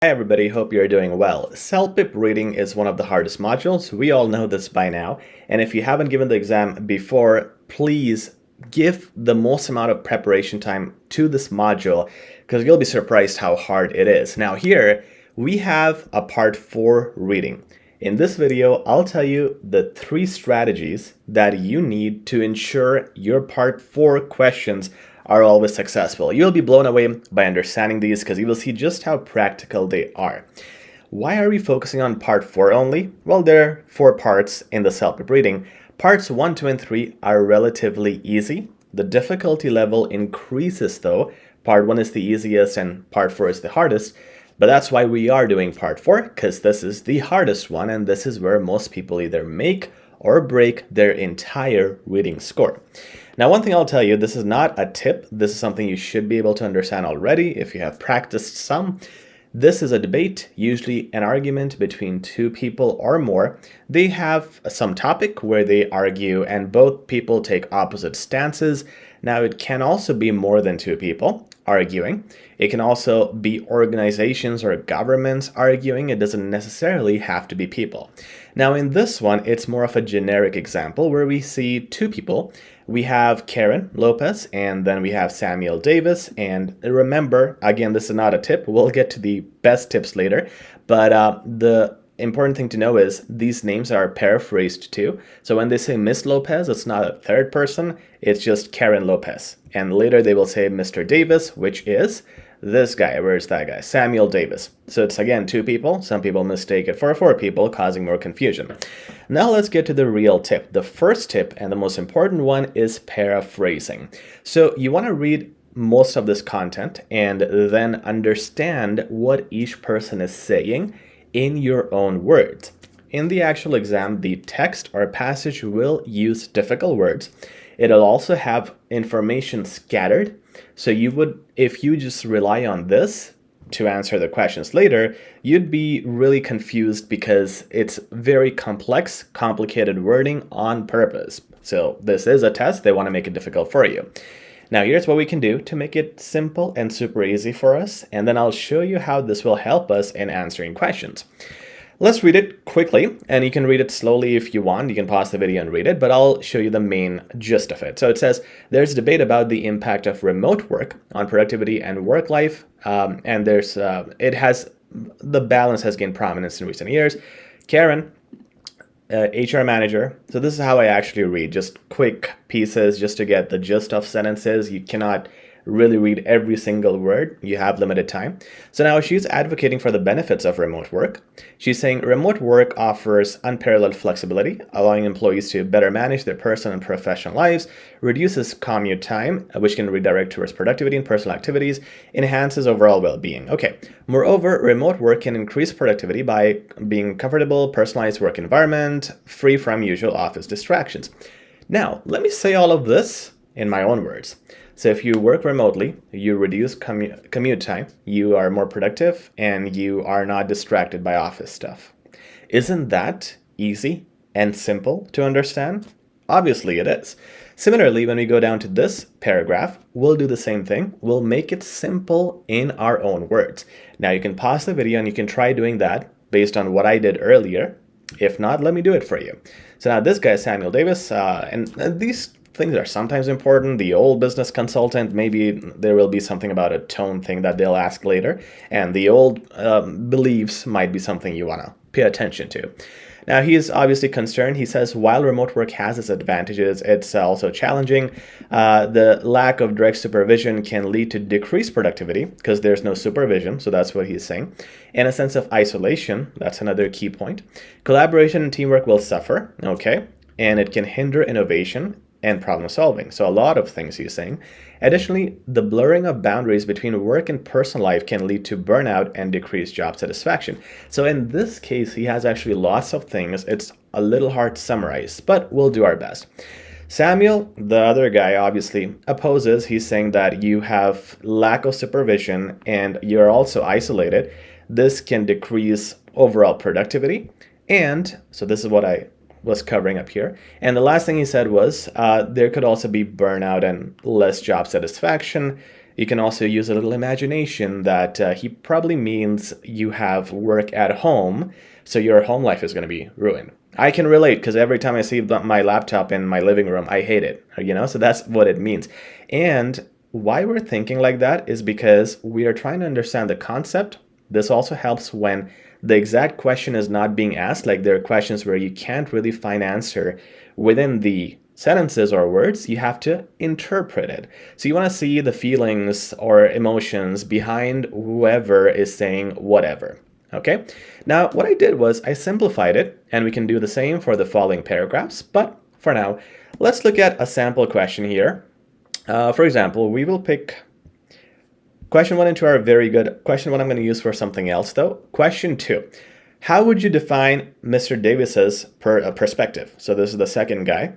Hi everybody, hope you're doing well. CELPIP reading is one of the hardest modules. We all know this by now. And if you haven't given the exam before, please give the most amount of preparation time to this module because you'll be surprised how hard it is. Now here, we have a part 4 reading. In this video, I'll tell you the 3 strategies that you need to ensure your part 4 questions are always successful. You'll be blown away by understanding these because you will see just how practical they are. Why are we focusing on part 4 only? Well, there are 4 parts in the CELPIP reading. Parts 1, 2, and 3 are relatively easy. The difficulty level increases though. Part 1 is the easiest and part 4 is the hardest. But that's why we are doing part 4, because this is the hardest one and this is where most people either make or break their entire reading score. Now, one thing I'll tell you, this is not a tip. This is something you should be able to understand already if you have practiced some. This is a debate, usually an argument between 2 people or more. They have some topic where they argue and both people take opposite stances. Now, it can also be more than 2 people arguing. It can also be organizations or governments arguing. It doesn't necessarily have to be people. Now, in this one, it's more of a generic example where we see 2 people. We have Karen Lopez and then we have Samuel Davis. And remember, again, this is not a tip. We'll get to the best tips later. But the important thing to know is these names are paraphrased too. So when they say Miss Lopez, it's not a third person. It's just Karen Lopez. And later they will say Mr. Davis, which is this guy. Where's that guy? Samuel Davis. So it's again 2 people. Some people mistake it for 4 people, causing more confusion. Now let's get to the real tip. The first tip and the most important one is paraphrasing. So you want to read most of this content and then understand what each person is saying in your own words. In the actual exam, the text or passage will use difficult words. It'll also have information scattered. So you would, if you just rely on this to answer the questions later, you'd be really confused because it's very complex, complicated wording on purpose. So this is a test. They want to make it difficult for you. Now here's what we can do to make it simple and super easy for us, and then I'll show you how this will help us in answering questions. Let's read it quickly, and you can read it slowly if you want. You can pause the video and read it, but I'll show you the main gist of it. So it says, there's debate about the impact of remote work on productivity and work life, and the balance has gained prominence in recent years. Karen, HR manager. So this is how I actually read, just quick pieces just to get the gist of sentences. You cannot really read every single word. You have limited time. So now she's advocating for the benefits of remote work. She's saying remote work offers unparalleled flexibility, allowing employees to better manage their personal and professional lives, reduces commute time, which can redirect towards productivity and personal activities, enhances overall well-being. Okay. Moreover, remote work can increase productivity by being comfortable, personalized work environment, free from usual office distractions. Now, let me say all of this in my own words. So if you work remotely, you reduce commute time, you are more productive, and you are not distracted by office stuff. Isn't that easy and simple to understand? Obviously it is. Similarly, when we go down to this paragraph, we'll do the same thing. We'll make it simple in our own words. Now you can pause the video and you can try doing that based on what I did earlier. If not, let me do it for you. So now this guy is Samuel Davis, and these things are sometimes important. The old business consultant, maybe there will be something about a tone thing that they'll ask later. And the old beliefs might be something you want to pay attention to. Now, he is obviously concerned. He says, while remote work has its advantages, it's also challenging. The lack of direct supervision can lead to decreased productivity because there's no supervision. So that's what he's saying. And a sense of isolation. That's another key point. Collaboration and teamwork will suffer. Okay. And it can hinder innovation and problem solving. So a lot of things he's saying. Additionally, the blurring of boundaries between work and personal life can lead to burnout and decreased job satisfaction. So in this case, he has actually lots of things. It's a little hard to summarize, but we'll do our best. Samuel, the other guy, obviously opposes. He's saying that you have lack of supervision and you're also isolated. This can decrease overall productivity. And so this is what I was covering up here. And the last thing he said was there could also be burnout and less job satisfaction. You can also use a little imagination that he probably means you have work at home, so your home life is going to be ruined. I can relate because every time I see my laptop in my living room, I hate it, so that's what it means. And why we're thinking like that is because we are trying to understand the concept. This also helps when the exact question is not being asked, like there are questions where you can't really find answer within the sentences or words, you have to interpret it. So you want to see the feelings or emotions behind whoever is saying whatever. Okay, now what I did was I simplified it, and we can do the same for the following paragraphs, but for now, let's look at a sample question here. For example, we will pick question 1 and 2 are very good. Question 1 I'm going to use for something else though. Question 2, how would you define Mr. Davis's perspective? So this is the second guy.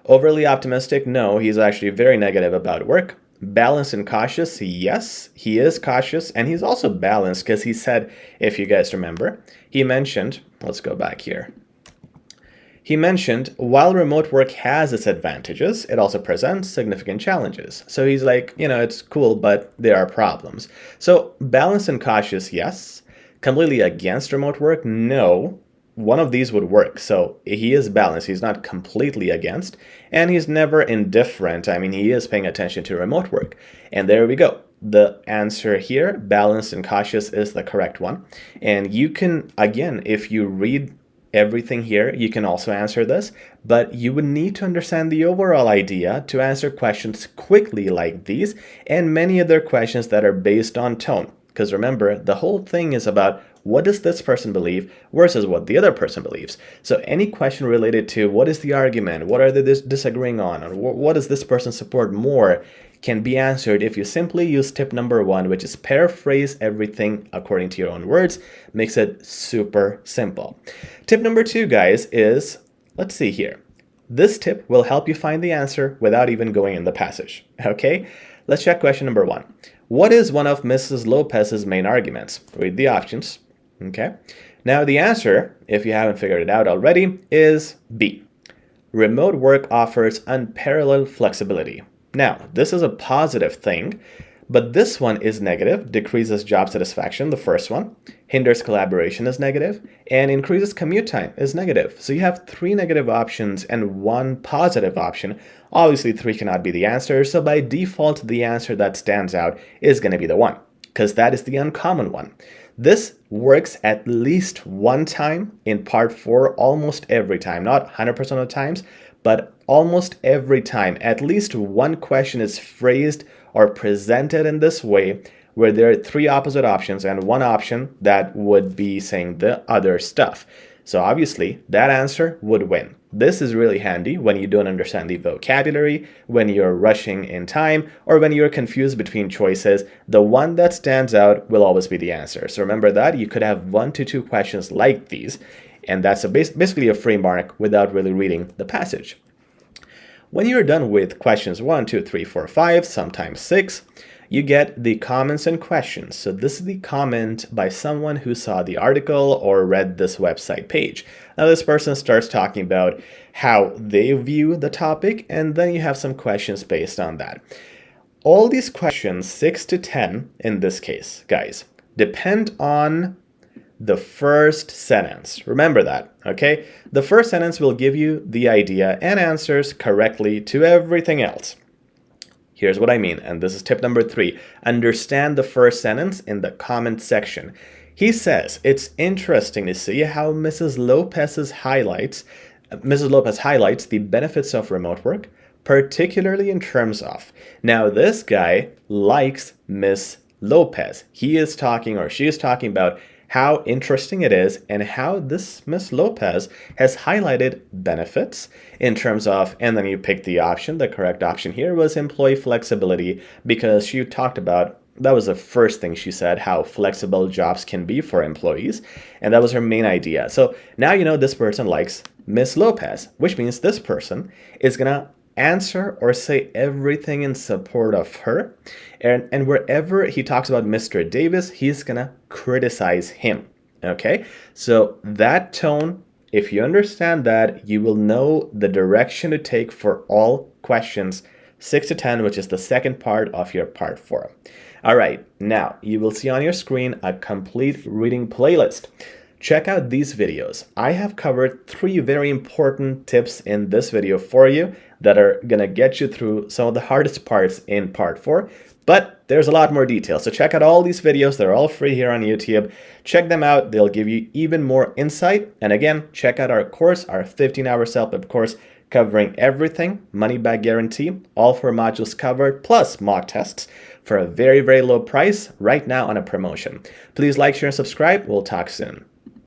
Overly optimistic? No, he's actually very negative about work. Balanced and cautious? Yes, he is cautious, and he's also balanced because he said, if you guys remember, he mentioned, let's go back here. He mentioned, while remote work has its advantages, it also presents significant challenges. So he's like, it's cool, but there are problems. So balanced and cautious, yes. Completely against remote work? No. One of these would work. So he is balanced. He's not completely against, and he's never indifferent. I mean, he is paying attention to remote work. And there we go. The answer here, balanced and cautious, is the correct one. And you can, again, if you read everything here, you can also answer this, but you would need to understand the overall idea to answer questions quickly like these and many other questions that are based on tone. Because remember, the whole thing is about what does this person believe versus what the other person believes. So any question related to what is the argument, what are they disagreeing on, or what does this person support more, can be answered if you simply use tip number 1, which is paraphrase everything according to your own words. Makes it super simple. Tip number 2, guys, is, let's see here. This tip will help you find the answer without even going in the passage. Okay, let's check question number 1. What is one of Mrs. Lopez's main arguments? Read the options. Okay. Now the answer, if you haven't figured it out already, is B. Remote work offers unparalleled flexibility. Now, this is a positive thing, but this one is negative, decreases job satisfaction, the first one, hinders collaboration is negative, and increases commute time is negative. So you have 3 negative options and 1 positive option. Obviously, 3 cannot be the answer, so by default, the answer that stands out is going to be the 1, because that is the uncommon one. This works at least one time in part 4, almost every time, not 100% of the times, but almost every time. At least one question is phrased or presented in this way, where there are 3 opposite options and 1 option that would be saying the other stuff. So obviously, that answer would win. This is really handy when you don't understand the vocabulary, when you're rushing in time, or when you're confused between choices. The one that stands out will always be the answer. So remember that you could have 1 to 2 questions like these, and that's basically a free mark without really reading the passage. When you're done with questions 1, 2, 3, 4, 5, sometimes 6, you get the comments and questions. So this is the comment by someone who saw the article or read this website page. Now this person starts talking about how they view the topic, and then you have some questions based on that. All these questions, 6 to 10 in this case, guys, depend on the first sentence. Remember that, okay? The first sentence will give you the idea and answers correctly to everything else. Here's what I mean, and this is tip number 3. Understand the first sentence in the comment section. He says, it's interesting to see how Mrs. Lopez highlights the benefits of remote work, particularly in terms of. Now, this guy likes Miss Lopez. He is talking, or she is talking about how interesting it is and how this Miss Lopez has highlighted benefits in terms of, and then you pick the option. The correct option here was employee flexibility, because she talked about, that was the first thing she said, how flexible jobs can be for employees, and that was her main idea. So now you know this person likes Miss Lopez, which means this person is gonna answer or say everything in support of her, and wherever he talks about Mr. Davis, he's gonna criticize him. Okay, so that tone, if you understand that, you will know the direction to take for all questions 6 to 10, which is the second part of your part 4. All right, now you will see on your screen a complete reading playlist. Check out these videos. I have covered 3 very important tips in this video for you that are gonna get you through some of the hardest parts in part 4, but there's a lot more detail. So check out all these videos. They're all free here on YouTube. Check them out. They'll give you even more insight. And again, check out our course, our 15-hour CELPIP course, covering everything, money back guarantee, all 4 modules covered, plus mock tests for a very, very low price right now on a promotion. Please like, share, and subscribe. We'll talk soon.